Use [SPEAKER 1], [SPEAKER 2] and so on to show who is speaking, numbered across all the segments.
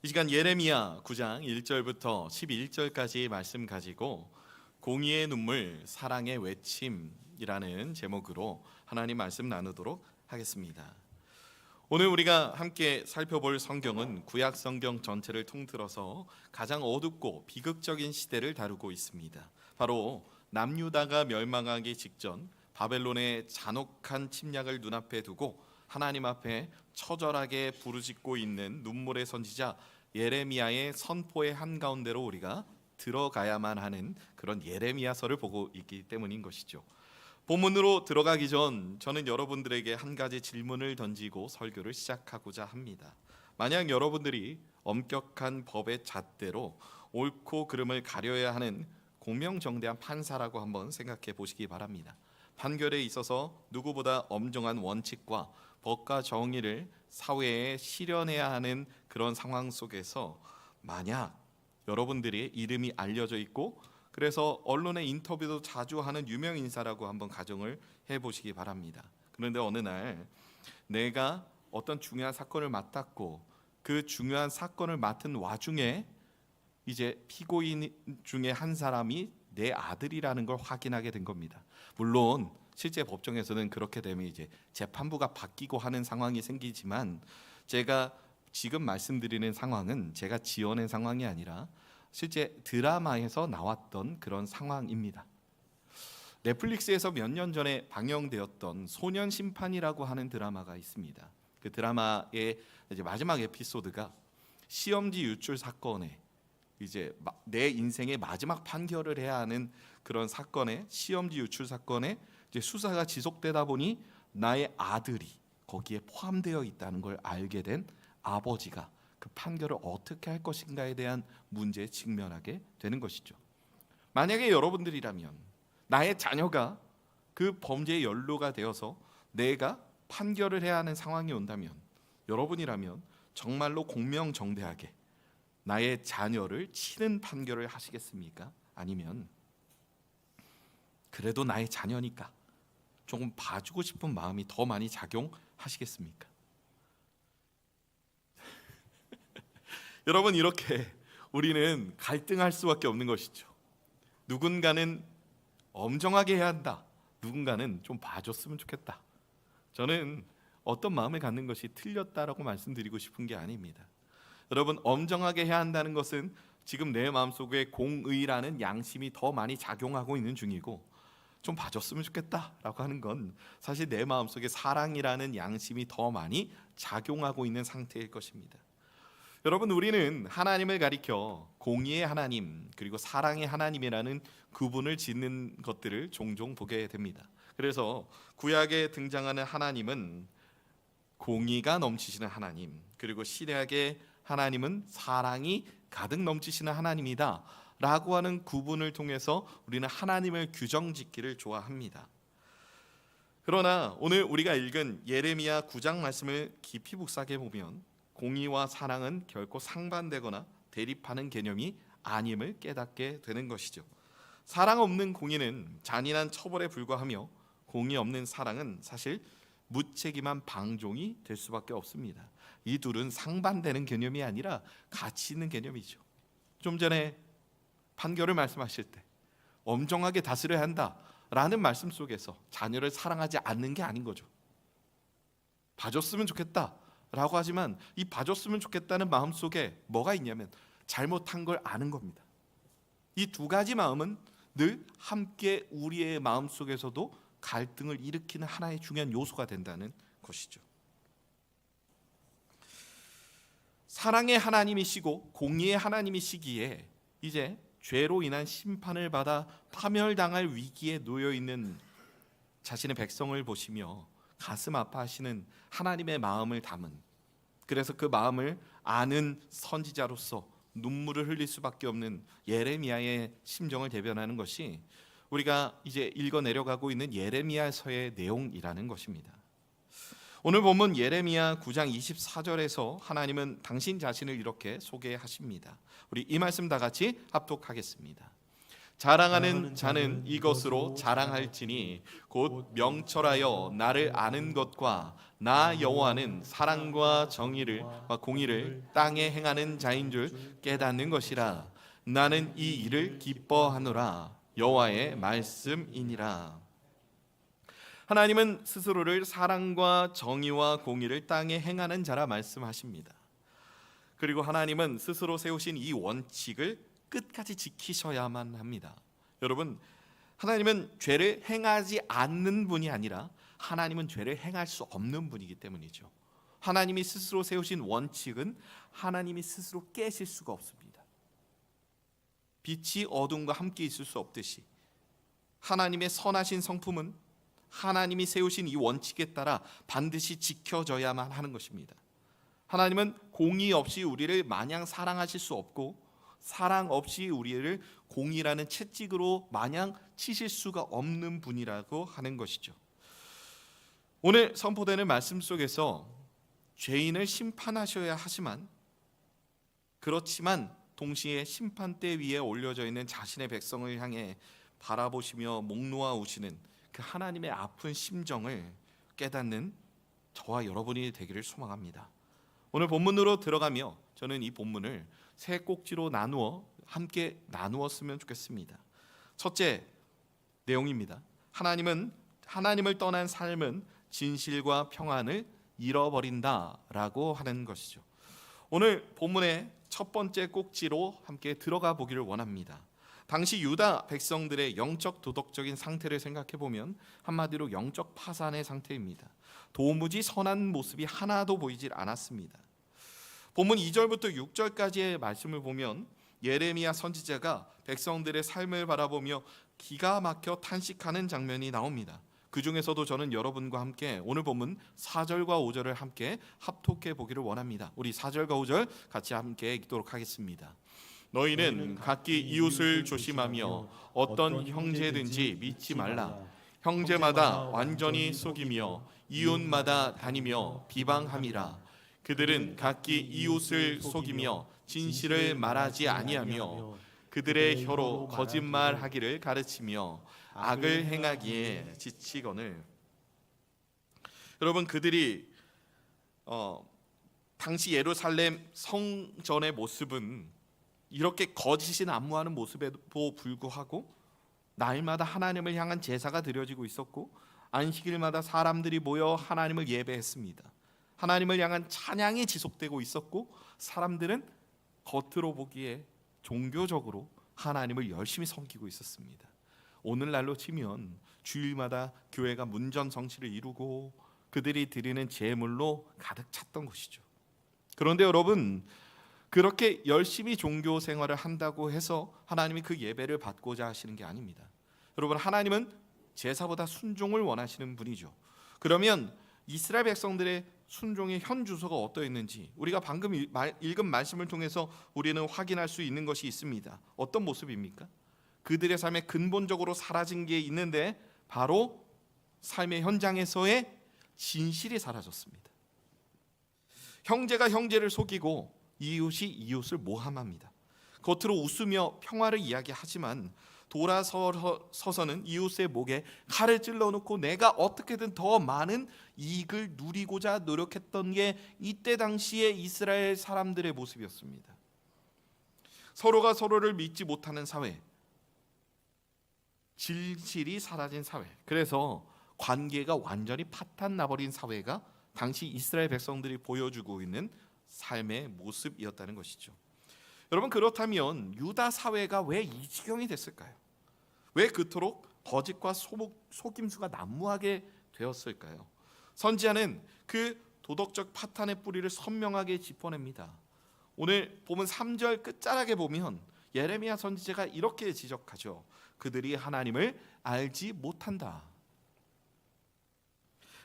[SPEAKER 1] 이 시간 예레미야 9장 1절부터 11절까지 말씀 가지고 공의의 눈물 사랑의 외침이라는 제목으로 하나님 말씀 나누도록 하겠습니다. 오늘 우리가 함께 살펴볼 성경은 구약 성경 전체를 통틀어서 가장 어둡고 비극적인 시대를 다루고 있습니다. 바로 남유다가 멸망하기 직전 바벨론의 잔혹한 침략을 눈앞에 두고 하나님 앞에 처절하게 부르짖고 있는 눈물의 선지자 예레미야의 선포의 한가운데로 우리가 들어가야만 하는 그런 예레미야서를 보고 있기 때문인 것이죠. 본문으로 들어가기 전 저는 여러분들에게 한 가지 질문을 던지고 설교를 시작하고자 합니다. 만약 여러분들이 엄격한 법의 잣대로 옳고 그름을 가려야 하는 공명정대한 판사라고 한번 생각해 보시기 바랍니다. 판결에 있어서 누구보다 엄정한 원칙과 법과 정의를 사회에 실현해야 하는 그런 상황 속에서 만약 여러분들의 이름이 알려져 있고 그래서 언론의 인터뷰도 자주 하는 유명 인사라고 한번 가정을 해보시기 바랍니다. 그런데 어느 날 내가 어떤 중요한 사건을 맡았고 그 중요한 사건을 맡은 와중에 이제 피고인 중에 한 사람이 내 아들이라는 걸 확인하게 된 겁니다. 물론 실제 법정에서는 그렇게 되면 이제 재판부가 바뀌고 하는 상황이 생기지만 제가 지금 말씀드리는 상황은 제가 지어낸 상황이 아니라 실제 드라마에서 나왔던 그런 상황입니다. 넷플릭스에서 몇 년 전에 방영되었던 소년 심판이라고 하는 드라마가 있습니다. 그 드라마의 이제 마지막 에피소드가 시험지 유출 사건에 이제 내 인생의 마지막 판결을 해야 하는 그런 사건에 시험지 유출 사건에 이제 수사가 지속되다 보니 나의 아들이 거기에 포함되어 있다는 걸 알게 된 아버지가 그 판결을 어떻게 할 것인가에 대한 문제에 직면하게 되는 것이죠. 만약에 여러분들이라면 나의 자녀가 그 범죄에 연루가 되어서 내가 판결을 해야 하는 상황이 온다면 여러분이라면 정말로 공명정대하게 나의 자녀를 치는 판결을 하시겠습니까? 아니면 그래도 나의 자녀니까 조금 봐주고 싶은 마음이 더 많이 작용하시겠습니까? 여러분, 이렇게 우리는 갈등할 수밖에 없는 것이죠. 누군가는 엄정하게 해야 한다. 누군가는 좀 봐줬으면 좋겠다. 저는 어떤 마음을 갖는 것이 틀렸다라고 말씀드리고 싶은 게 아닙니다. 여러분, 엄정하게 해야 한다는 것은 지금 내 마음속에 공의라는 양심이 더 많이 작용하고 있는 중이고 좀 봐줬으면 좋겠다라고 하는 건 사실 내 마음속에 사랑이라는 양심이 더 많이 작용하고 있는 상태일 것입니다. 여러분, 우리는 하나님을 가리켜 공의의 하나님 그리고 사랑의 하나님이라는 구분을 짓는 것들을 종종 보게 됩니다. 그래서 구약에 등장하는 하나님은 공의가 넘치시는 하나님, 그리고 신약의 하나님은 사랑이 가득 넘치시는 하나님이다 라고 하는 구분을 통해서 우리는 하나님을 규정짓기를 좋아합니다. 그러나 오늘 우리가 읽은 예레미야 9장 말씀을 깊이 묵상해 보면 공의와 사랑은 결코 상반되거나 대립하는 개념이 아님을 깨닫게 되는 것이죠. 사랑 없는 공의는 잔인한 처벌에 불과하며 공의 없는 사랑은 사실 무책임한 방종이 될 수밖에 없습니다. 이 둘은 상반되는 개념이 아니라 같이 있는 개념이죠. 좀 전에 판결을 말씀하실 때 엄정하게 다스려야 한다라는 말씀 속에서 자녀를 사랑하지 않는 게 아닌 거죠. 봐줬으면 좋겠다라고 하지만 이 봐줬으면 좋겠다는 마음 속에 뭐가 있냐면 잘못한 걸 아는 겁니다. 이 두 가지 마음은 늘 함께 우리의 마음 속에서도 갈등을 일으키는 하나의 중요한 요소가 된다는 것이죠. 사랑의 하나님이시고 공의의 하나님이시기에 이제 죄로 인한 심판을 받아 파멸당할 위기에 놓여 있는 자신의 백성을 보시며 가슴 아파하시는 하나님의 마음을 담은, 그래서 그 마음을 아는 선지자로서 눈물을 흘릴 수밖에 없는 예레미야의 심정을 대변하는 것이 우리가 이제 읽어 내려가고 있는 예레미야서의 내용이라는 것입니다. 오늘 본문 예레미야 9장 24절에서 하나님은 당신 자신을 이렇게 소개하십니다. 우리 이 말씀 다 같이 합독하겠습니다. 자랑하는 자는 이것으로 자랑할지니 곧 명철하여 나를 아는 것과 나 여호와는 사랑과 정의를 공의를 땅에 행하는 자인 줄 깨닫는 것이라. 나는 이 일을 기뻐하노라. 여호와의 말씀이니라. 하나님은 스스로를 사랑과 정의와 공의를 땅에 행하는 자라 말씀하십니다. 그리고 하나님은 스스로 세우신 이 원칙을 끝까지 지키셔야만 합니다. 여러분, 하나님은 죄를 행하지 않는 분이 아니라 하나님은 죄를 행할 수 없는 분이기 때문이죠. 하나님이 스스로 세우신 원칙은 하나님이 스스로 깨실 수가 없습니다. 빛이 어둠과 함께 있을 수 없듯이 하나님의 선하신 성품은 하나님이 세우신 이 원칙에 따라 반드시 지켜져야만 하는 것입니다. 하나님은 공의 없이 우리를 마냥 사랑하실 수 없고 사랑 없이 우리를 공의라는 채찍으로 마냥 치실 수가 없는 분이라고 하는 것이죠. 오늘 선포되는 말씀 속에서 죄인을 심판하셔야 하지만 그렇지만 동시에 심판대 위에 올려져 있는 자신의 백성을 향해 바라보시며 목 놓아오시는 그 하나님의 아픈 심정을 깨닫는 저와 여러분이 되기를 소망합니다. 오늘 본문으로 들어가며 저는 이 본문을 세 꼭지로 함께 나누었으면 좋겠습니다. 첫째 내용입니다. 하나님을 떠난 삶은 진실과 평안을 잃어버린다라고 하는 것이죠. 오늘 본문의 첫 번째 꼭지로 함께 들어가 보기를 원합니다. 당시 유다 백성들의 영적 도덕적인 상태를 생각해 보면 한마디로 영적 파산의 상태입니다. 도무지 선한 모습이 하나도 보이질 않았습니다. 본문 2절부터 6절까지의 말씀을 보면 예레미야 선지자가 백성들의 삶을 바라보며 기가 막혀 탄식하는 장면이 나옵니다. 그 중에서도 저는 여러분과 함께 오늘 본문 4절과 5절을 함께 합독해 보기를 원합니다. 우리 4절과 5절 같이 함께 읽도록 하겠습니다. 너희는 각기 이웃을 조심하며 어떤 형제든지 믿지 말라. 형제마다 완전히 속이며 이웃마다 다니며 비방함이라. 그들은 각기 이웃을 속이며 진실을 말하지 아니하며 그들의 혀로 거짓말하기를 가르치며 악을 행하기에 지치거늘. 여러분, 그들이 당시 예루살렘 성전의 모습은 이렇게 거짓이 난무하는 모습에도 불구하고 날마다 하나님을 향한 제사가 드려지고 있었고 안식일마다 사람들이 모여 하나님을 예배했습니다. 하나님을 향한 찬양이 지속되고 있었고 사람들은 겉으로 보기에 종교적으로 하나님을 열심히 섬기고 있었습니다. 오늘날로 치면 주일마다 교회가 문전성시를 이루고 그들이 드리는 제물로 가득 찼던 것이죠. 그런데 여러분, 그렇게 열심히 종교 생활을 한다고 해서 하나님이 그 예배를 받고자 하시는 게 아닙니다. 여러분, 하나님은 제사보다 순종을 원하시는 분이죠. 그러면 이스라엘 백성들의 순종의 현 주소가 어떠했는지 우리가 방금 읽은 말씀을 통해서 우리는 확인할 수 있는 것이 있습니다. 어떤 모습입니까? 그들의 삶에 근본적으로 사라진 게 있는데 바로 삶의 현장에서의 진실이 사라졌습니다. 형제가 형제를 속이고 이웃이 이웃을 모함합니다. 겉으로 웃으며 평화를 이야기하지만 돌아서서는 이웃의 목에 칼을 찔러놓고 내가 어떻게든 더 많은 이익을 누리고자 노력했던 게 이때 당시의 이스라엘 사람들의 모습이었습니다. 서로가 서로를 믿지 못하는 사회, 진실이 사라진 사회, 그래서 관계가 완전히 파탄 나버린 사회가 당시 이스라엘 백성들이 보여주고 있는 삶의 모습이었다는 것이죠. 여러분, 그렇다면 유다 사회가 왜 이 지경이 됐을까요? 왜 그토록 거짓과 속임수가 난무하게 되었을까요? 선지자는 그 도덕적 파탄의 뿌리를 선명하게 짚어냅니다. 오늘 보면 3절 끝자락에 보면 예레미야 선지자가 이렇게 지적하죠. 그들이 하나님을 알지 못한다.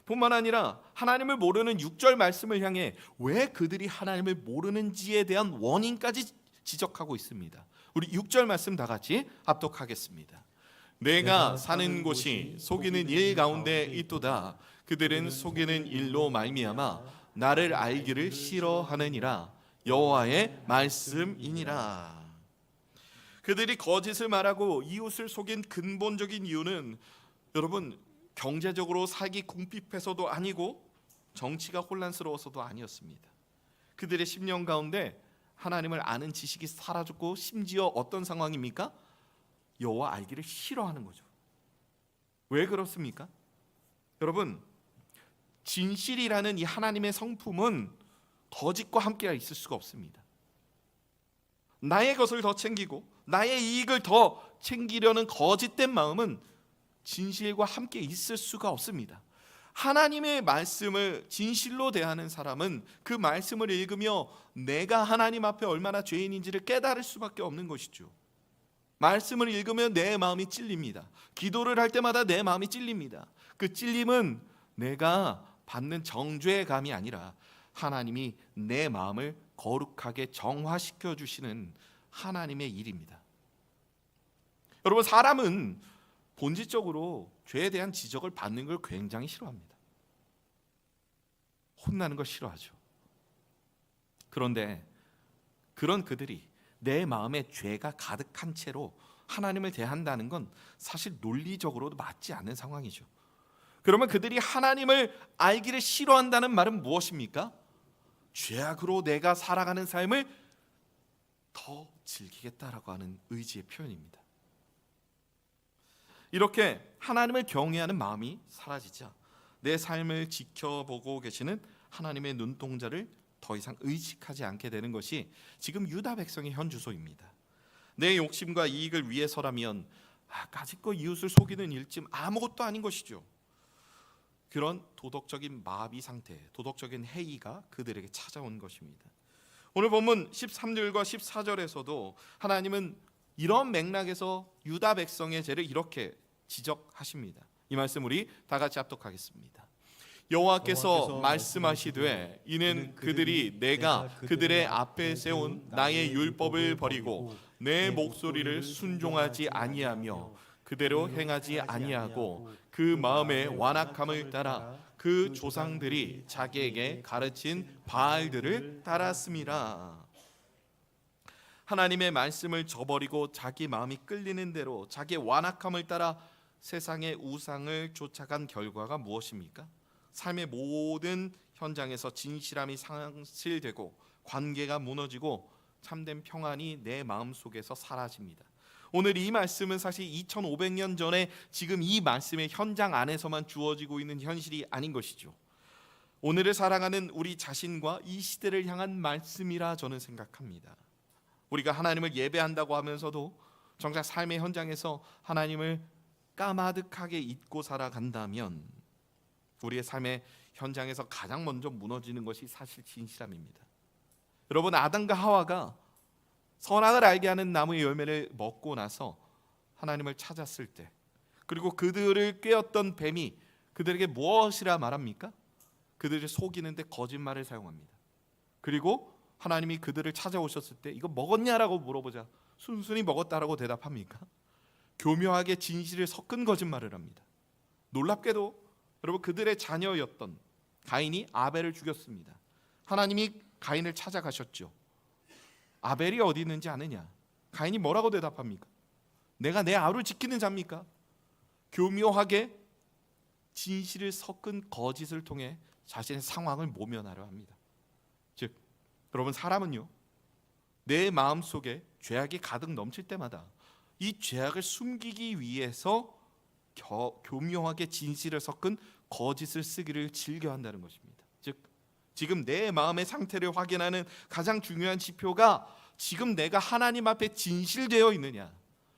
[SPEAKER 1] 뿐만 아니라 하나님을 모르는 6절 말씀을 향해 왜 그들이 하나님을 모르는지에 대한 원인까지 지적하고 있습니다. 우리 6절 말씀 다 같이 합독하겠습니다. 내가 사는 곳이 속이는 일 가운데 있도다. 그들은 속이는 일로 말미암아 나를 알기를 싫어하느니라. 여호와의 말씀이니라. 그들이 거짓을 말하고 이웃을 속인 근본적인 이유는 여러분 경제적으로 살기 궁핍해서도 아니고 정치가 혼란스러워서도 아니었습니다. 그들의 심령 가운데 하나님을 아는 지식이 사라졌고 심지어 어떤 상황입니까? 여호와 알기를 싫어하는 거죠. 왜 그렇습니까? 여러분 진실이라는 이 하나님의 성품은 거짓과 함께 있을 수가 없습니다. 나의 것을 더 챙기고 나의 이익을 더 챙기려는 거짓된 마음은 진실과 함께 있을 수가 없습니다. 하나님의 말씀을 진실로 대하는 사람은 그 말씀을 읽으며 내가 하나님 앞에 얼마나 죄인인지를 깨달을 수밖에 없는 것이죠. 말씀을 읽으면 내 마음이 찔립니다. 기도를 할 때마다 내 마음이 찔립니다. 그 찔림은 내가 받는 정죄감이 아니라 하나님이 내 마음을 거룩하게 정화시켜 주시는 하나님의 일입니다. 여러분 사람은 본질적으로 죄에 대한 지적을 받는 걸 굉장히 싫어합니다. 혼나는 걸 싫어하죠. 그런데 그런 그들이 내 마음에 죄가 가득한 채로 하나님을 대한다는 건 사실 논리적으로도 맞지 않는 상황이죠. 그러면 그들이 하나님을 알기를 싫어한다는 말은 무엇입니까? 죄악으로 내가 살아가는 삶을 더 즐기겠다라고 하는 의지의 표현입니다. 이렇게 하나님을 경외하는 마음이 사라지자 내 삶을 지켜보고 계시는 하나님의 눈동자를 더 이상 의식하지 않게 되는 것이 지금 유다 백성의 현주소입니다. 내 욕심과 이익을 위해서라면 까짓거 이웃을 속이는 일쯤 아무것도 아닌 것이죠. 그런 도덕적인 마비 상태, 도덕적인 해이가 그들에게 찾아온 것입니다. 오늘 본문 13절과 14절에서도 하나님은 이런 맥락에서 유다 백성의 죄를 이렇게 지적하십니다. 이 말씀 우리 다 같이 합독하겠습니다. 여호와께서 말씀하시되 이는 그들이 내가 그들의 앞에 세운 나의 율법을 버리고 내 목소리를 순종하지 아니하며 그대로 행하지 아니하고 그 마음의 완악함을 따라 그 조상들이 자기에게 가르친 바알들을 따랐음이라. 하나님의 말씀을 저버리고 자기 마음이 끌리는 대로 자기의 완악함을 따라 세상의 우상을 쫓아간 결과가 무엇입니까? 삶의 모든 현장에서 진실함이 상실되고 관계가 무너지고 참된 평안이 내 마음속에서 사라집니다. 오늘 이 말씀은 사실 2500년 전에 지금 이 말씀의 현장 안에서만 주어지고 있는 현실이 아닌 것이죠. 오늘을 살아가는 우리 자신과 이 시대를 향한 말씀이라 저는 생각합니다. 우리가 하나님을 예배한다고 하면서도 정작 삶의 현장에서 하나님을 까마득하게 잊고 살아간다면 우리의 삶의 현장에서 가장 먼저 무너지는 것이 사실 진실함입니다. 여러분 아담과 하와가 선악을 알게 하는 나무의 열매를 먹고 나서 하나님을 찾았을 때 그리고 그들을 꾀었던 뱀이 그들에게 무엇이라 말합니까? 그들을 속이는데 거짓말을 사용합니다. 그리고 하나님이 그들을 찾아오셨을 때 이거 먹었냐라고 물어보자 순순히 먹었다라고 대답합니까? 교묘하게 진실을 섞은 거짓말을 합니다. 놀랍게도 여러분 그들의 자녀였던 가인이 아벨을 죽였습니다. 하나님이 가인을 찾아가셨죠. 아벨이 어디 있는지 아느냐? 가인이 뭐라고 대답합니까? 내가 내 아우를 지키는 자입니까? 교묘하게 진실을 섞은 거짓을 통해 자신의 상황을 모면하려 합니다. 즉 여러분 사람은요 내 마음속에 죄악이 가득 넘칠 때마다 이 죄악을 숨기기 위해서 교묘하게 진실을 섞은 거짓을 쓰기를 즐겨한다는 것입니다. 즉 지금 내 마음의 상태를 확인하는 가장 중요한 지표가 지금 내가 하나님 앞에 진실되어 있느냐,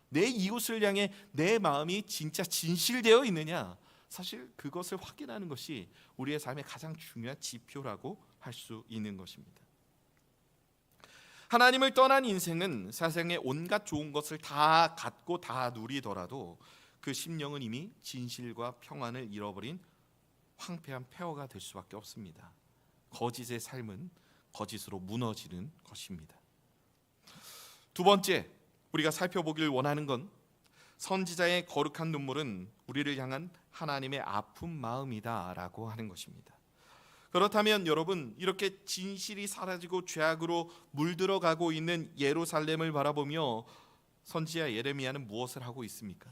[SPEAKER 1] 내 이웃을 향해 내 마음이 진짜 진실되어 있느냐, 사실 그것을 확인하는 것이 우리의 삶의 가장 중요한 지표라고 할 수 있는 것입니다. 하나님을 떠난 인생은 세상의 온갖 좋은 것을 다 갖고 다 누리더라도 그 심령은 이미 진실과 평안을 잃어버린 황폐한 폐허가 될 수밖에 없습니다. 거짓의 삶은 거짓으로 무너지는 것입니다. 두 번째 우리가 살펴보길 원하는 건 선지자의 거룩한 눈물은 우리를 향한 하나님의 아픈 마음이다라고 하는 것입니다. 그렇다면 여러분 이렇게 진실이 사라지고 죄악으로 물들어가고 있는 예루살렘을 바라보며 선지자 예레미야는 무엇을 하고 있습니까?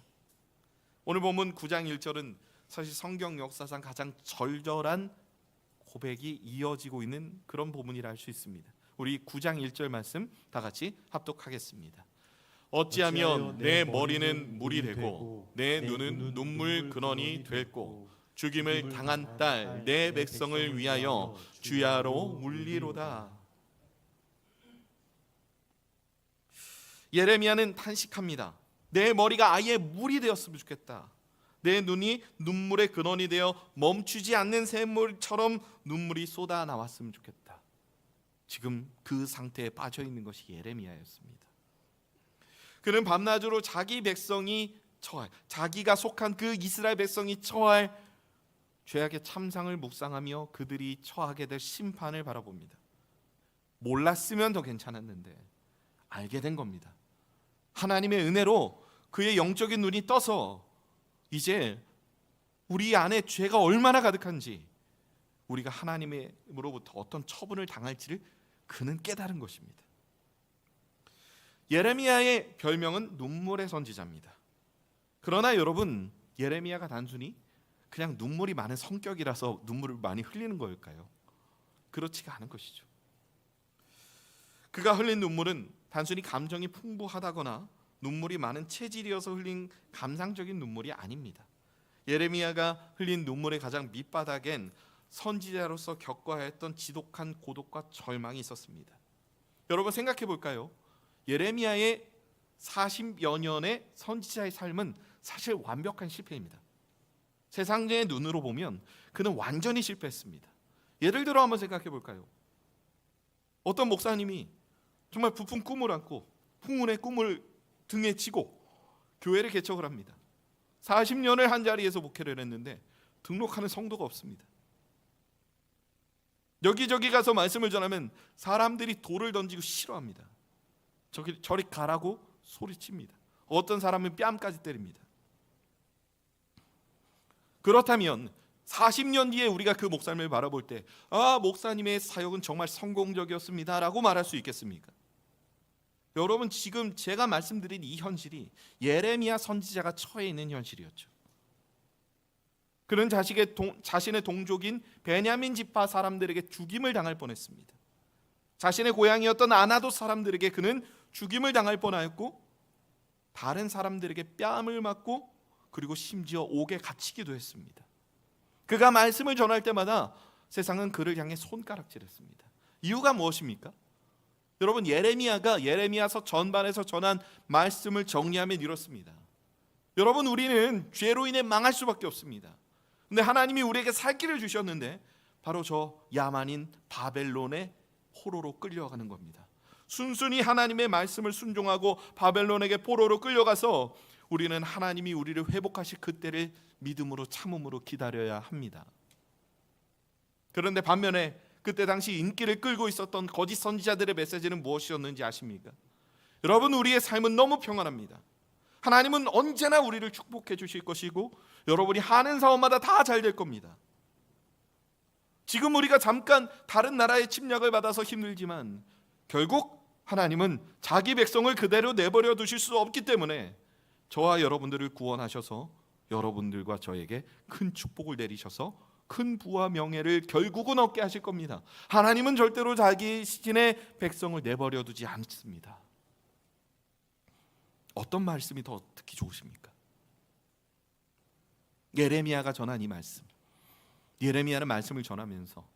[SPEAKER 1] 오늘 본문 9장 1절은 사실 성경 역사상 가장 절절한 고백이 이어지고 있는 그런 부분이라 할 수 있습니다. 우리 9장 1절 말씀 다 같이 합독하겠습니다. 어찌하면 내 머리는 물이 되고 내 눈은 눈물 근원이 됐고 죽임을 당한 딸 내 백성을 위하여 주야로 울리로다. 예레미야는 탄식합니다. 내 머리가 아예 물이 되었으면 좋겠다. 내 눈이 눈물의 근원이 되어 멈추지 않는 샘물처럼 눈물이 쏟아 나왔으면 좋겠다. 지금 그 상태에 빠져 있는 것이 예레미야였습니다. 그는 밤낮으로 자기 백성이 처할, 자기가 속한 그 이스라엘 백성이 처할 죄악의 참상을 묵상하며 그들이 처하게 될 심판을 바라봅니다. 몰랐으면 더 괜찮았는데 알게 된 겁니다. 하나님의 은혜로 그의 영적인 눈이 떠서 이제 우리 안에 죄가 얼마나 가득한지, 우리가 하나님으로부터 어떤 처분을 당할지를 그는 깨달은 것입니다. 예레미야의 별명은 눈물의 선지자입니다. 그러나 여러분, 예레미야가 단순히 그냥 눈물이 많은 성격이라서 눈물을 많이 흘리는 걸까요? 그렇지가 않은 것이죠. 그가 흘린 눈물은 단순히 감정이 풍부하다거나 눈물이 많은 체질이어서 흘린 감상적인 눈물이 아닙니다. 예레미야가 흘린 눈물의 가장 밑바닥엔 선지자로서 겪어야 했던 지독한 고독과 절망이 있었습니다. 여러분 생각해 볼까요? 예레미야의 40여 년의 선지자의 삶은 사실 완벽한 실패입니다. 세상의 눈으로 보면 그는 완전히 실패했습니다. 예를 들어 한번 생각해 볼까요? 어떤 목사님이 정말 부푼 꿈을 안고 풍운의 꿈을 등에 지고 교회를 개척을 합니다. 40년을 한 자리에서 목회를 했는데 등록하는 성도가 없습니다. 여기저기 가서 말씀을 전하면 사람들이 돌을 던지고 싫어합니다. 저리 가라고 소리칩니다. 어떤 사람은 뺨까지 때립니다. 그렇다면 40년 뒤에 우리가 그 목사님을 바라볼 때 목사님의 사역은 정말 성공적이었습니다 라고 말할 수 있겠습니까? 여러분, 지금 제가 말씀드린 이 현실이 예레미야 선지자가 처해 있는 현실이었죠. 그는 자신의 동족인 베냐민 지파 사람들에게 죽임을 당할 뻔했습니다. 자신의 고향이었던 아나도 사람들에게 그는 죽임을 당할 뻔하였고, 다른 사람들에게 뺨을 맞고, 그리고 심지어 옥에 갇히기도 했습니다. 그가 말씀을 전할 때마다 세상은 그를 향해 손가락질했습니다. 이유가 무엇입니까? 여러분, 예레미야가 예레미야서 전반에서 전한 말씀을 정리하면 이렇습니다. 여러분, 우리는 죄로 인해 망할 수밖에 없습니다. 근데 하나님이 우리에게 살 길을 주셨는데 바로 저 야만인 바벨론의 포로로 끌려가는 겁니다. 순순히 하나님의 말씀을 순종하고 바벨론에게 포로로 끌려가서 우리는 하나님이 우리를 회복하실 그때를 믿음으로 참음으로 기다려야 합니다. 그런데 반면에 그때 당시 인기를 끌고 있었던 거짓 선지자들의 메시지는 무엇이었는지 아십니까? 여러분, 우리의 삶은 너무 평안합니다. 하나님은 언제나 우리를 축복해 주실 것이고 여러분이 하는 사업마다 다 잘 될 겁니다. 지금 우리가 잠깐 다른 나라의 침략을 받아서 힘들지만 결국 하나님은 자기 백성을 그대로 내버려 두실 수 없기 때문에 저와 여러분들을 구원하셔서 여러분들과 저에게 큰 축복을 내리셔서 큰 부와 명예를 결국은 얻게 하실 겁니다. 하나님은 절대로 자기 신의 백성을 내버려 두지 않습니다. 어떤 말씀이 더 듣기 좋으십니까? 예레미야가 전한 이 말씀. 예레미야는 말씀을 전하면서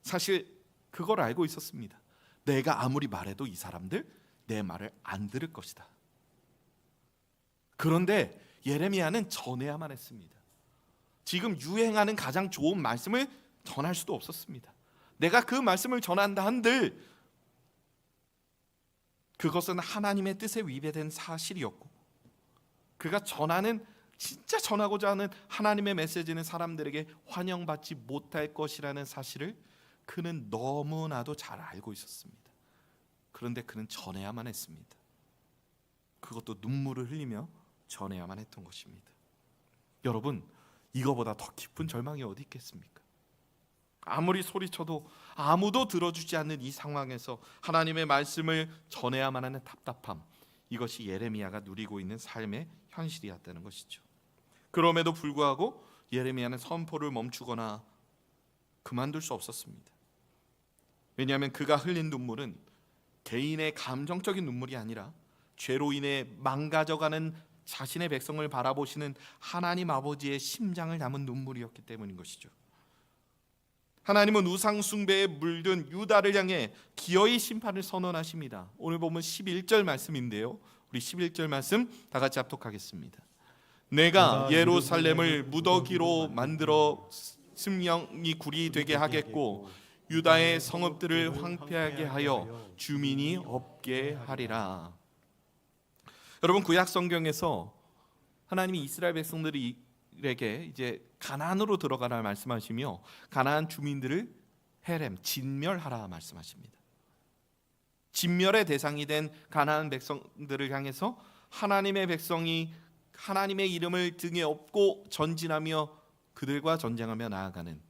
[SPEAKER 1] 사실 그걸 알고 있었습니다. 내가 아무리 말해도 이 사람들 내 말을 안 들을 것이다. 그런데 예레미야는 전해야만 했습니다. 지금 유행하는 가장 좋은 말씀을 전할 수도 없었습니다. 내가 그 말씀을 전한다 한들 그것은 하나님의 뜻에 위배된 사실이었고, 그가 전하는 진짜 전하고자 하는 하나님의 메시지는 사람들에게 환영받지 못할 것이라는 사실을 그는 너무나도 잘 알고 있었습니다. 그런데 그는 전해야만 했습니다. 그것도 눈물을 흘리며 전해야만 했던 것입니다. 여러분, 이거보다 더 깊은 절망이 어디 있겠습니까? 아무리 소리쳐도 아무도 들어주지 않는 이 상황에서 하나님의 말씀을 전해야만 하는 답답함, 이것이 예레미야가 누리고 있는 삶의 현실이었다는 것이죠. 그럼에도 불구하고 예레미야는 선포를 멈추거나 그만둘 수 없었습니다. 왜냐하면 그가 흘린 눈물은 개인의 감정적인 눈물이 아니라 죄로 인해 망가져가는 자신의 백성을 바라보시는 하나님 아버지의 심장을 담은 눈물이었기 때문인 것이죠. 하나님은 우상 숭배에 물든 유다를 향해 기어이 심판을 선언하십니다. 오늘 보면 11절 말씀인데요, 우리 11절 말씀 다 같이 합독하겠습니다. 내가 예루살렘을 무더기로 만들어 승령이 굴이 되게 하겠고 유다의 성읍들을 황폐하게 하여 주민이 없게 하리라. 여러분, 구약 성경에서 하나님이 이스라엘 백성들에게 이제 가나안으로 들어가라 말씀하시며 가나안 주민들을 헤렘, 진멸하라 말씀하십니다. 진멸의 대상이 된 가나안 백성들을 향해서 하나님의 백성이 하나님의 이름을 등에 업고 전진하며 그들과 전쟁하며 나아가는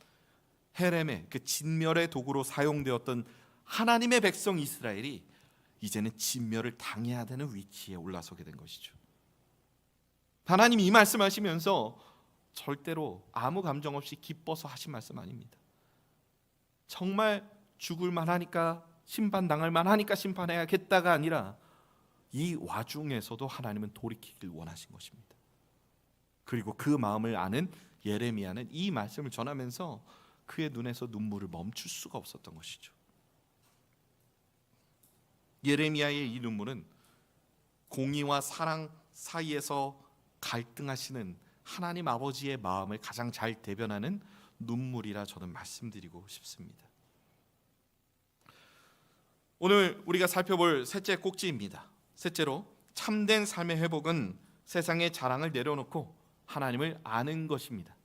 [SPEAKER 1] 헤렘의 그 진멸의 도구로 사용되었던 하나님의 백성 이스라엘이 이제는 진멸을 당해야 되는 위치에 올라서게 된 것이죠. 하나님이 이 말씀하시면서 절대로 아무 감정 없이 기뻐서 하신 말씀 아닙니다. 정말 죽을 만하니까 심판당할 만하니까 심판해야겠다가 아니라 이 와중에서도 하나님은 돌이키길 원하신 것입니다. 그리고 그 마음을 아는 예레미야는 이 말씀을 전하면서 그의 눈에서 눈물을 멈출 수가 없었던 것이죠. 예레미야의 이 눈물은 공의와 사랑 사이에서 갈등하시는 하나님 아버지의 마음을 가장 잘 대변하는 눈물이라 저는 말씀드리고 싶습니다. 오늘 우리가 살펴볼 셋째 꼭지입니다. 셋째로, 참된 삶의 회복은 세상의 자랑을 내려놓고 하나님을 아는 것입니다.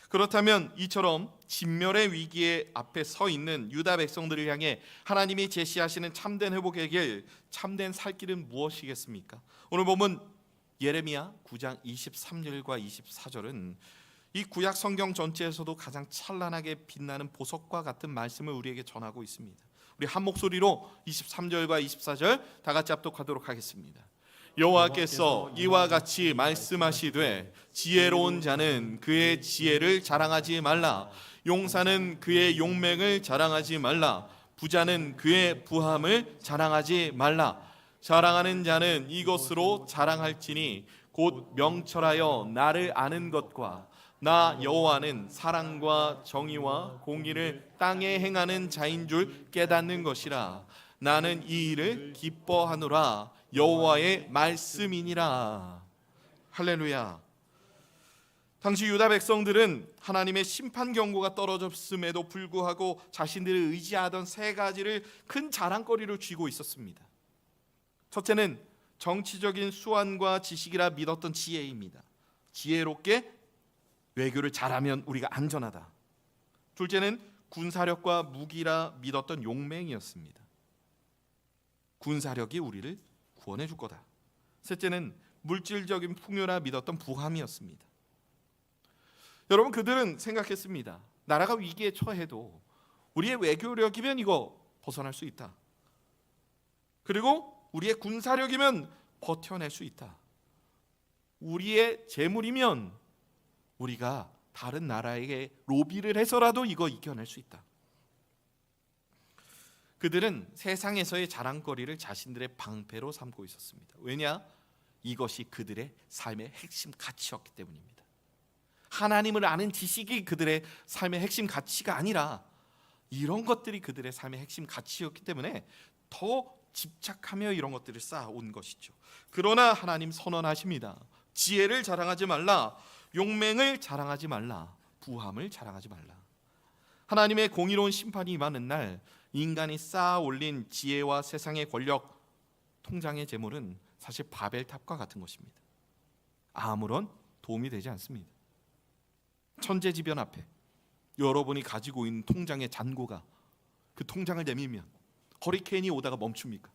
[SPEAKER 1] 그렇다면 이처럼 진멸의 위기에 앞에 서 있는 유다 백성들을 향해 하나님이 제시하시는 참된 회복의 길, 참된 살 길은 무엇이겠습니까? 오늘 보면 예레미야 9장 23절과 24절은 이 구약 성경 전체에서도 가장 찬란하게 빛나는 보석과 같은 말씀을 우리에게 전하고 있습니다. 우리 한 목소리로 23절과 24절 다 같이 합독하도록 하겠습니다. 여호와께서 이와 같이 말씀하시되 지혜로운 자는 그의 지혜를 자랑하지 말라. 용사는 그의 용맹을 자랑하지 말라. 부자는 그의 부함을 자랑하지 말라. 자랑하는 자는 이것으로 자랑할지니 곧 명철하여 나를 아는 것과 나 여호와는 사랑과 정의와 공의를 땅에 행하는 자인 줄 깨닫는 것이라. 나는 이 일을 기뻐하노라. 여호와의 말씀이니라. 할렐루야. 당시 유다 백성들은 하나님의 심판 경고가 떨어졌음에도 불구하고 자신들을 의지하던 세 가지를 큰 자랑거리로 쥐고 있었습니다. 첫째는 정치적인 수완과 지식이라 믿었던 지혜입니다. 지혜롭게 외교를 잘하면 우리가 안전하다. 둘째는 군사력과 무기라 믿었던 용맹이었습니다. 군사력이 우리를 구원해 줄 거다. 셋째는 물질적인 풍요라 믿었던 부함이었습니다. 여러분, 그들은 생각했습니다. 나라가 위기에 처해도 우리의 외교력이면 이거 벗어날 수 있다. 그리고 우리의 군사력이면 버텨낼 수 있다. 우리의 재물이면 우리가 다른 나라에게 로비를 해서라도 이거 이겨낼 수 있다. 그들은 세상에서의 자랑거리를 자신들의 방패로 삼고 있었습니다. 왜냐? 이것이 그들의 삶의 핵심 가치였기 때문입니다. 하나님을 아는 지식이 그들의 삶의 핵심 가치가 아니라 이런 것들이 그들의 삶의 핵심 가치였기 때문에 더 집착하며 이런 것들을 쌓아온 것이죠. 그러나 하나님 선언하십니다. 지혜를 자랑하지 말라. 용맹을 자랑하지 말라. 부함을 자랑하지 말라. 하나님의 공의로운 심판이 임하는 날 인간이 쌓아 올린 지혜와 세상의 권력, 통장의 재물은 사실 바벨탑과 같은 것입니다. 아무런 도움이 되지 않습니다. 천재지변 앞에 여러분이 가지고 있는 통장의 잔고가 그 통장을 내밀면 허리케인이 오다가 멈춥니까?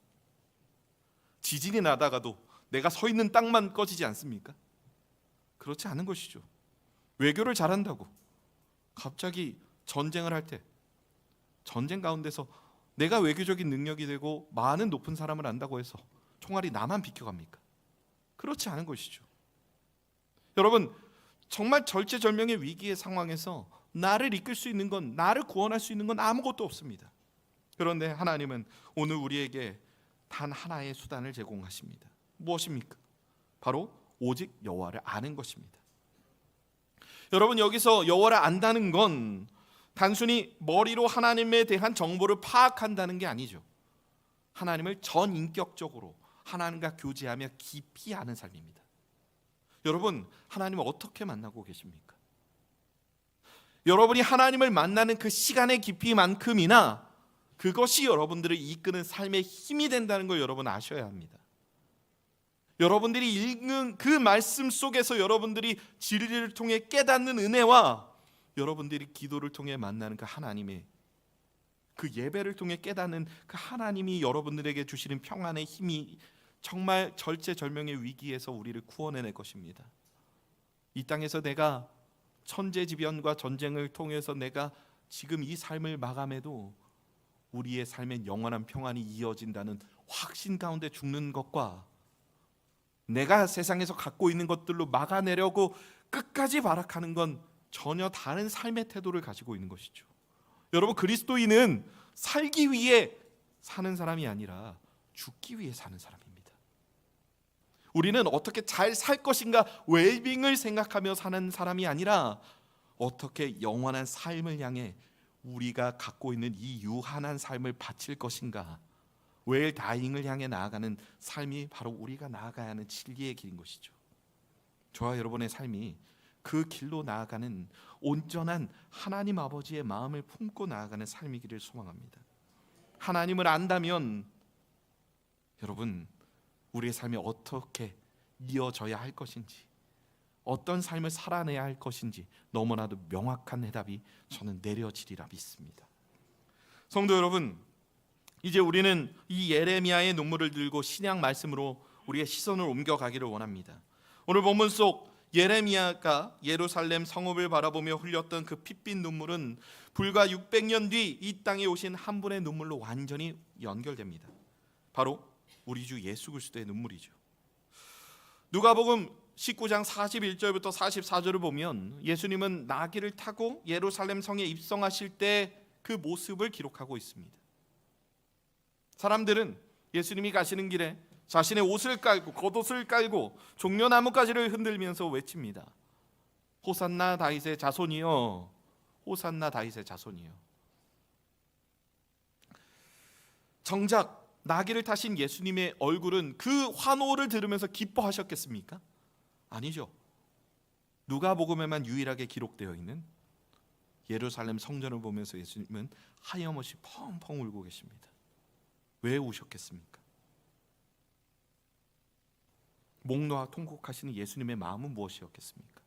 [SPEAKER 1] 지진이 나다가도 내가 서 있는 땅만 꺼지지 않습니까? 그렇지 않은 것이죠. 외교를 잘한다고 갑자기 전쟁을 할 때 전쟁 가운데서 내가 외교적인 능력이 되고 많은 높은 사람을 안다고 해서 총알이 나만 비켜갑니까? 그렇지 않은 것이죠. 여러분, 정말 절체절명의 위기의 상황에서 나를 이끌 수 있는 건, 나를 구원할 수 있는 건 아무것도 없습니다. 그런데 하나님은 오늘 우리에게 단 하나의 수단을 제공하십니다. 무엇입니까? 바로 오직 여호와를 아는 것입니다. 여러분, 여기서 여호와를 안다는 건 단순히 머리로 하나님에 대한 정보를 파악한다는 게 아니죠. 하나님을 전인격적으로 하나님과 교제하며 깊이 아는 삶입니다. 여러분, 하나님을 어떻게 만나고 계십니까? 여러분이 하나님을 만나는 그 시간의 깊이만큼이나 그것이 여러분들을 이끄는 삶의 힘이 된다는 걸 여러분 아셔야 합니다. 여러분들이 읽는 그 말씀 속에서 여러분들이 진리를 통해 깨닫는 은혜와 여러분들이 기도를 통해 만나는 그 하나님의 그 예배를 통해 깨닫는 그 하나님이 여러분들에게 주시는 평안의 힘이 정말 절체절명의 위기에서 우리를 구원해낼 것입니다. 이 땅에서 내가 천재지변과 전쟁을 통해서 내가 지금 이 삶을 마감해도 우리의 삶엔 영원한 평안이 이어진다는 확신 가운데 죽는 것과 내가 세상에서 갖고 있는 것들로 막아내려고 끝까지 발악하는 건 전혀 다른 삶의 태도를 가지고 있는 것이죠. 여러분, 그리스도인은 살기 위해 사는 사람이 아니라 죽기 위해 사는 사람입니다. 우리는 어떻게 잘 살 것인가 웰빙을 생각하며 사는 사람이 아니라 어떻게 영원한 삶을 향해 우리가 갖고 있는 이 유한한 삶을 바칠 것인가, 웰다잉을 향해 나아가는 삶이 바로 우리가 나아가야 하는 진리의 길인 것이죠. 저와 여러분의 삶이 그 길로 나아가는 온전한 하나님 아버지의 마음을 품고 나아가는 삶이기를 소망합니다. 하나님을 안다면 여러분, 우리의 삶이 어떻게 이어져야 할 것인지, 어떤 삶을 살아내야 할 것인지 너무나도 명확한 해답이 저는 내려지리라 믿습니다. 성도 여러분, 이제 우리는 이 예레미야의 눈물을 들고 신약 말씀으로 우리의 시선을 옮겨가기를 원합니다. 오늘 본문 속 예레미야가 예루살렘 성읍을 바라보며 흘렸던 그 핏빛 눈물은 불과 600년 뒤 이 땅에 오신 한 분의 눈물로 완전히 연결됩니다. 바로 우리 주 예수 그리스도의 눈물이죠. 누가복음 19장 41절부터 44절을 보면 예수님은 나귀를 타고 예루살렘 성에 입성하실 때 그 모습을 기록하고 있습니다. 사람들은 예수님이 가시는 길에 자신의 옷을 깔고 겉옷을 깔고 종려나무가지를 흔들면서 외칩니다. 호산나 다윗의 자손이여, 호산나 다윗의 자손이여. 정작 나귀를 타신 예수님의 얼굴은 그 환호를 들으면서 기뻐하셨겠습니까? 아니죠. 누가복음에만 유일하게 기록되어 있는 예루살렘 성전을 보면서 예수님은 하염없이 펑펑 울고 계십니다. 왜 우셨겠습니까? 목 놓아 통곡하시는 예수님의 마음은 무엇이었겠습니까?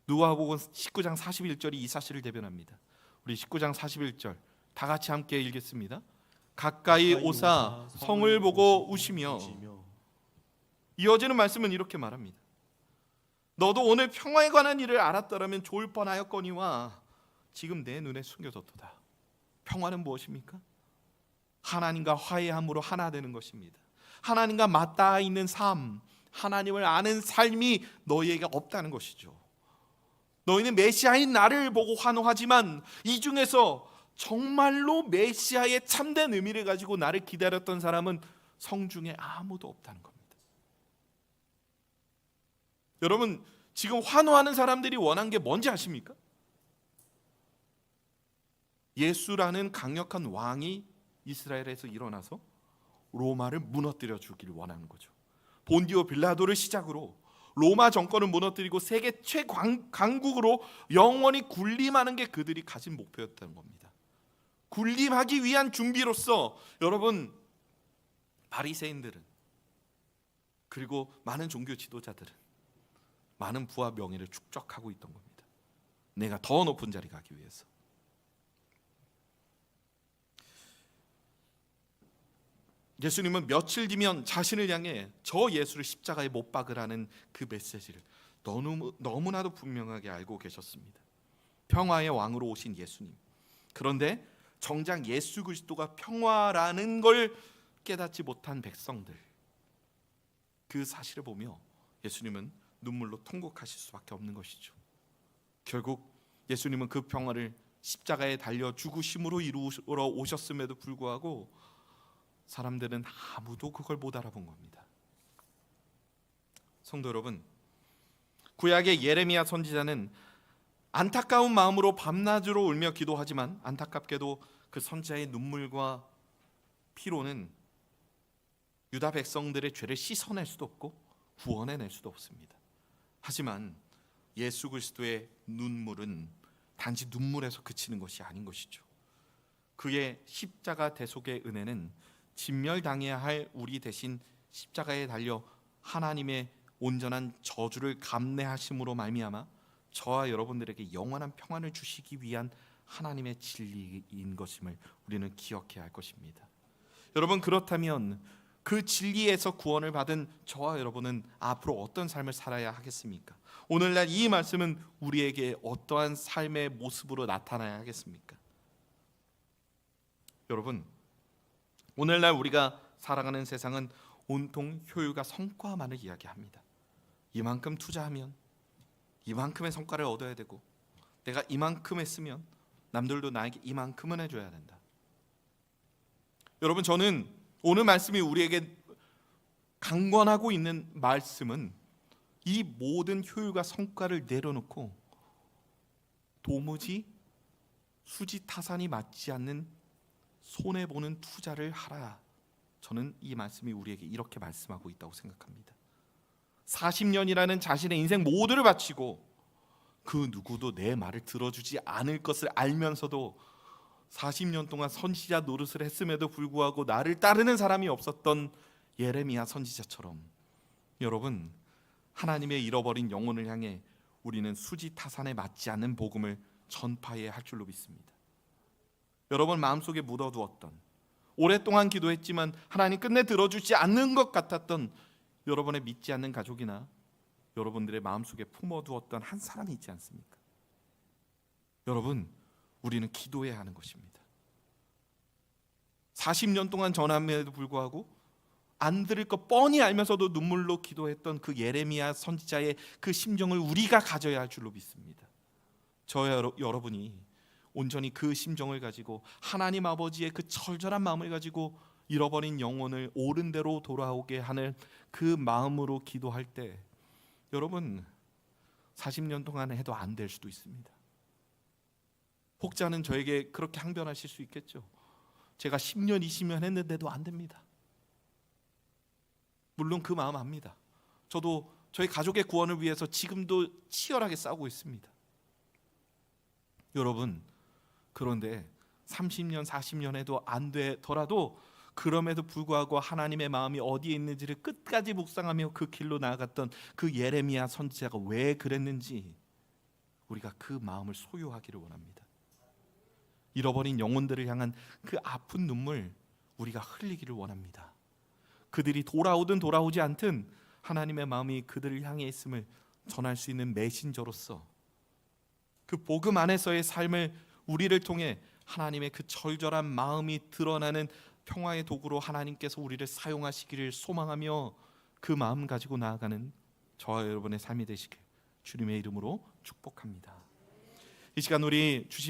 [SPEAKER 1] 누가복음 19장 41절이 이 사실을 대변합니다. 우리 19장 41절 다 같이 함께 읽겠습니다. 가까이 오사 성을 보고 우시며. 이어지는 말씀은 이렇게 말합니다. 너도 오늘 평화에 관한 일을 알았더라면 좋을 뻔하였거니와 지금 내 눈에 숨겨졌도다. 평화는 무엇입니까? 하나님과 화해함으로 하나 되는 것입니다. 하나님과 맞닿아 있는 삶, 하나님을 아는 삶이 너희에게 없다는 것이죠. 너희는 메시아인 나를 보고 환호하지만 이 중에서 정말로 메시아의 참된 의미를 가지고 나를 기다렸던 사람은 성중에 아무도 없다는 겁니다. 여러분, 지금 환호하는 사람들이 원한 게 뭔지 아십니까? 예수라는 강력한 왕이 이스라엘에서 일어나서 로마를 무너뜨려 주기를 원하는 거죠. 본디오 빌라도를 시작으로 로마 정권을 무너뜨리고 세계 최강국으로 영원히 군림하는 게 그들이 가진 목표였다는 겁니다. 군림하기 위한 준비로서 여러분, 바리새인들은 그리고 많은 종교 지도자들은 많은 부와 명예를 축적하고 있던 겁니다. 내가 더 높은 자리 가기 위해서. 예수님은 며칠 뒤면 자신을 향해 저 예수를 십자가에 못 박으라는 그 메시지를 너무나도 분명하게 알고 계셨습니다. 평화의 왕으로 오신 예수님. 그런데 정작 예수 그리스도가 평화라는 걸 깨닫지 못한 백성들, 그 사실을 보며 예수님은 눈물로 통곡하실 수밖에 없는 것이죠. 결국 예수님은 그 평화를 십자가에 달려 죽으심으로 이루어 오셨음에도 불구하고 사람들은 아무도 그걸 못 알아본 겁니다. 성도 여러분, 구약의 예레미야 선지자는 안타까운 마음으로 밤낮으로 울며 기도하지만 안타깝게도 그 선지자의 눈물과 피로는 유다 백성들의 죄를 씻어낼 수도 없고 구원해낼 수도 없습니다. 하지만 예수 그리스도의 눈물은 단지 눈물에서 그치는 것이 아닌 것이죠. 그의 십자가 대속의 은혜는 진멸당해야 할 우리 대신 십자가에 달려 하나님의 온전한 저주를 감내하심으로 말미암아 저와 여러분들에게 영원한 평안을 주시기 위한 하나님의 진리인 것임을 우리는 기억해야 할 것입니다. 여러분, 그렇다면 그 진리에서 구원을 받은 저와 여러분은 앞으로 어떤 삶을 살아야 하겠습니까? 오늘날 이 말씀은 우리에게 어떠한 삶의 모습으로 나타나야 하겠습니까? 여러분, 오늘날 우리가 살아가는 세상은 온통 효율과 성과만을 이야기합니다. 이만큼 투자하면 이만큼의 성과를 얻어야 되고, 내가 이만큼 했으면 남들도 나에게 이만큼은 해줘야 된다. 여러분, 저는 오늘 말씀이 우리에게 강권하고 있는 말씀은 이 모든 효율과 성과를 내려놓고 도무지 수지타산이 맞지 않는 손해보는 투자를 하라. 저는 이 말씀이 우리에게 이렇게 말씀하고 있다고 생각합니다. 40년이라는 자신의 인생 모두를 바치고 그 누구도 내 말을 들어주지 않을 것을 알면서도 40년 동안 선지자 노릇을 했음에도 불구하고 나를 따르는 사람이 없었던 예레미야 선지자처럼, 여러분, 하나님의 잃어버린 영혼을 향해 우리는 수지타산에 맞지 않는 복음을 전파해야 할 줄로 믿습니다. 여러분 마음속에 묻어두었던, 오랫동안 기도했지만 하나님 끝내 들어주지 않는 것 같았던 여러분의 믿지 않는 가족이나 여러분들의 마음속에 품어두었던 한 사람이 있지 않습니까? 여러분, 우리는 기도해야 하는 것입니다. 40년 동안 전함에도 불구하고 안 들을 것 뻔히 알면서도 눈물로 기도했던 그 예레미야 선지자의 그 심정을 우리가 가져야 할 줄로 믿습니다. 저와 여러분이 온전히 그 심정을 가지고 하나님 아버지의 그 절절한 마음을 가지고 잃어버린 영혼을 옳은 대로 돌아오게 하는 그 마음으로 기도할 때, 여러분 40년 동안 해도 안 될 수도 있습니다. 혹자는 저에게 그렇게 항변하실 수 있겠죠. 제가 10년 20년 했는데도 안 됩니다. 물론 그 마음 압니다. 저도 저희 가족의 구원을 위해서 지금도 치열하게 싸우고 있습니다. 여러분, 그런데 30년 40년 해도 안 되더라도 그럼에도 불구하고 하나님의 마음이 어디에 있는지를 끝까지 묵상하며 그 길로 나아갔던 그 예레미야 선지자가 왜 그랬는지 우리가 그 마음을 소유하기를 원합니다. 잃어버린 영혼들을 향한 그 아픈 눈물 우리가 흘리기를 원합니다. 그들이 돌아오든 돌아오지 않든 하나님의 마음이 그들을 향해 있음을 전할 수 있는 메신저로서 그 복음 안에서의 삶을 우리를 통해 하나님의 그 절절한 마음이 드러나는 평화의 도구로 하나님께서 우리를 사용하시기를 소망하며 그 마음 가지고 나아가는 저와 여러분의 삶이 되시길 주님의 이름으로 축복합니다. 이 시간 우리 주신